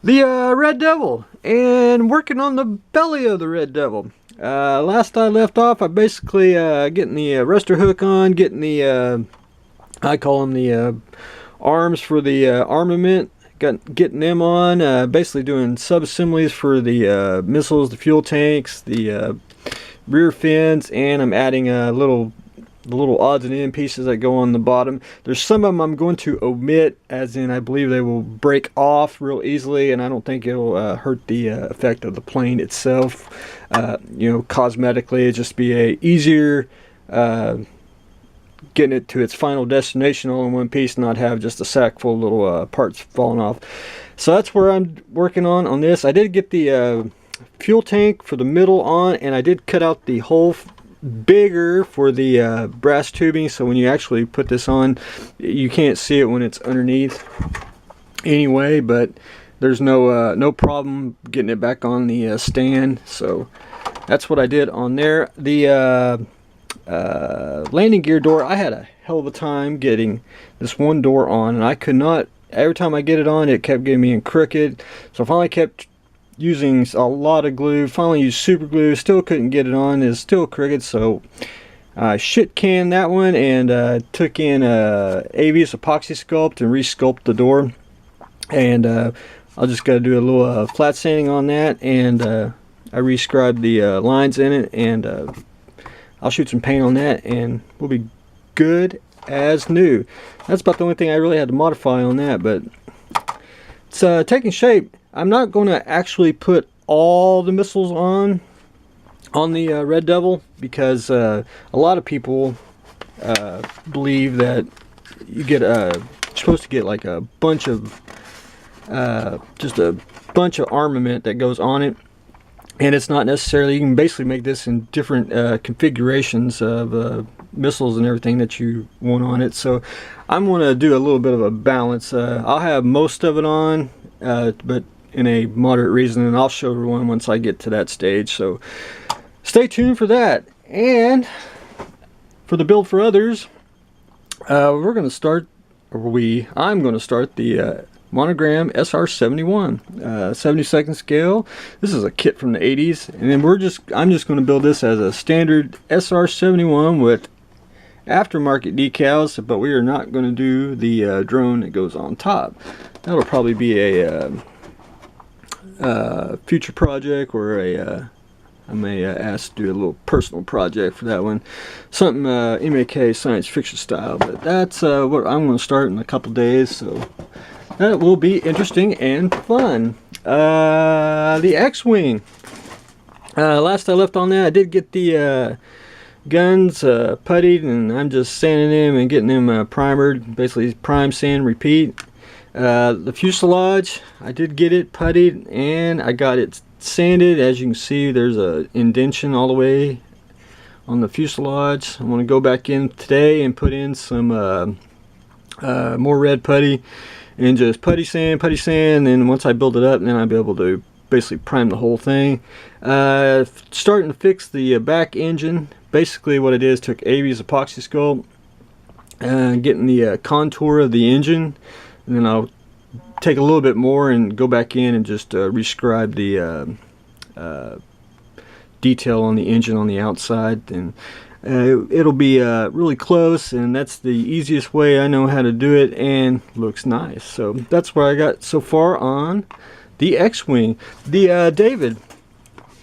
the Red Devil, and working on the belly of the Red Devil. Last I left off, I basically getting the arrestor hook on, getting the I call them the arms for the armament, getting them on, basically doing sub-assemblies for the missiles, the fuel tanks, the rear fins, and I'm adding the little odds and end pieces that go on the bottom. There's some of them I'm going to omit, as in I believe they will break off real easily, and I don't think it'll hurt the effect of the plane itself. You know, cosmetically, it'd just be a easier getting it to its final destination all in one piece, and not have just a sack full of little parts falling off. So that's where I'm working on this. I did get the fuel tank for the middle on, and I did cut out the hole bigger for the brass tubing, so when you actually put this on, you can't see it when it's underneath anyway, but there's no problem getting it back on the stand. So that's what I did on there. The landing gear door, I had a hell of a time getting this one door on, and I could not, every time I get it on, it kept getting me crooked. So I finally kept using a lot of glue, finally used super glue, still couldn't get it on, it's still crooked. So I shit canned that one and took in ABS epoxy sculpt and re-sculpt the door, and I'll just gotta do a little flat sanding on that, and I re-scribed the lines in it, and I'll shoot some paint on that and we'll be good as new. That's about the only thing I really had to modify on that, but it's taking shape. I'm not going to actually put all the missiles on the Red Devil, because a lot of people believe that you get you're supposed to get like a bunch of just a bunch of armament that goes on it, and it's not necessarily. You can basically make this in different configurations of missiles and everything that you want on it. So I'm going to do a little bit of a balance. I'll have most of it on, but in a moderate reason, and I'll show everyone once I get to that stage. So stay tuned for that. And for the build for others, we're going to start, I'm going to start the Monogram SR71 72nd scale. This is a kit from the 80s, and then I'm just going to build this as a standard SR71 with aftermarket decals, but we are not going to do the drone that goes on top. That'll probably be a future project, or I may ask to do a little personal project for that one, something MAK science fiction style, but that's what I'm going to start in a couple days, so that will be interesting and fun. The X-Wing, last I left on that, I did get the guns puttied, and I'm just sanding them and getting them primered, basically prime, sand, repeat. The fuselage, I did get it puttied and I got it sanded. As you can see, there's a indentation all the way on the fuselage. I'm going to go back in today and put in some more red putty and just putty sand, and then once I build it up, then I'll be able to basically prime the whole thing. Starting to fix the back engine. Basically what it is, took ABS epoxy sculpt, getting the contour of the engine, and then I'll take a little bit more and go back in and just rescribe the detail on the engine on the outside, and it'll be really close, and that's the easiest way I know how to do it, and looks nice. So that's what I got so far on the X-Wing. The David,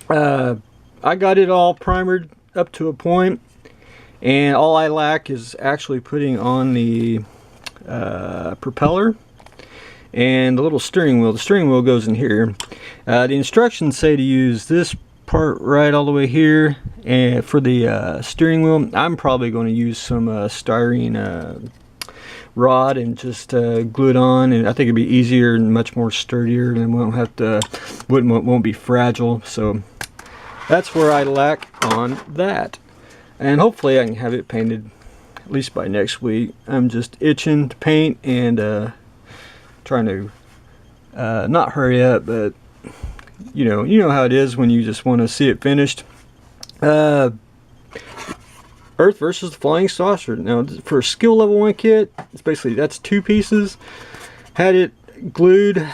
I got it all primered up to a point, and all I lack is actually putting on the propeller and the little steering wheel. The steering wheel goes in here. The instructions say to use this part right all the way here, and for the steering wheel I'm probably going to use some styrene rod and just glue it on, and I think it'd be easier and much more sturdier, and won't have to won't be fragile. So that's where I lack on that, and hopefully I can have it painted at least by next week. I'm just itching to paint and trying to not hurry up, but you know how it is when you just want to see it finished. Earth versus the Flying Saucer. Now for a skill level 1 kit, it's basically, that's 2 pieces. Had it glued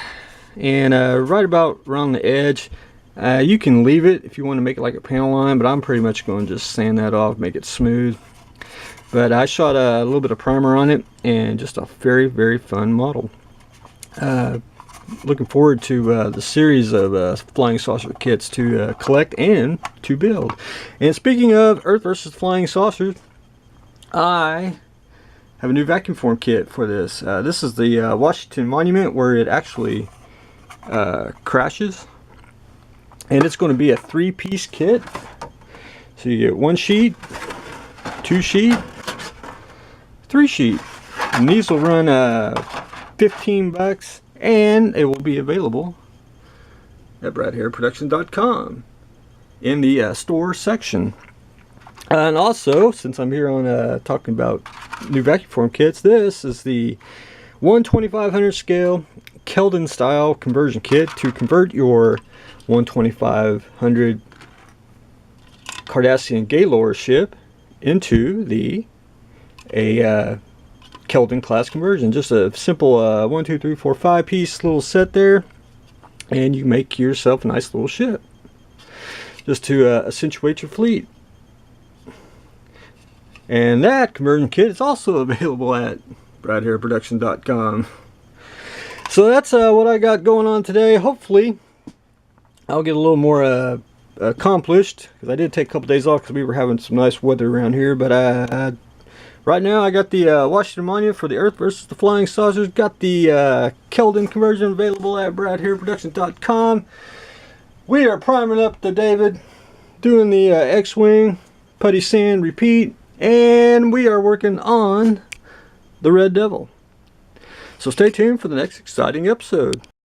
and right about around the edge. You can leave it if you want to make it like a panel line, but I'm pretty much going to just sand that off, make it smooth. But I shot a little bit of primer on it, and just a very, very fun model. Looking forward to the series of flying saucer kits to collect and to build. And speaking of Earth versus flying saucers, I have a new vacuum form kit for this. This is the Washington Monument, where it actually crashes. And it's going to be a 3-piece kit. So you get 1 sheet, 2 sheet, 3 sheet. And these will run $15, and it will be available at bradhareproduction.com in the store section. And also, since I'm here on talking about new vacuum form kits, this is the 1/2500 scale Keldon style conversion kit to convert your 1/2500 Cardassian Gaylord ship into a Keldon class conversion. Just a simple 1, 2, 3, 4, 5 piece little set there, and you make yourself a nice little ship just to accentuate your fleet. And that conversion kit is also available at bradhareproduction.com. So that's what I got going on today. Hopefully I'll get a little more accomplished, because I did take a couple days off because we were having some nice weather around here. But right now I got the Washington Monument for the Earth versus the flying saucers. Got the Keldon conversion available at bradhareproduction.com. We are priming up the David, doing the X-Wing, putty, sand, repeat, and we are working on the Red Devil. So stay tuned for the next exciting episode.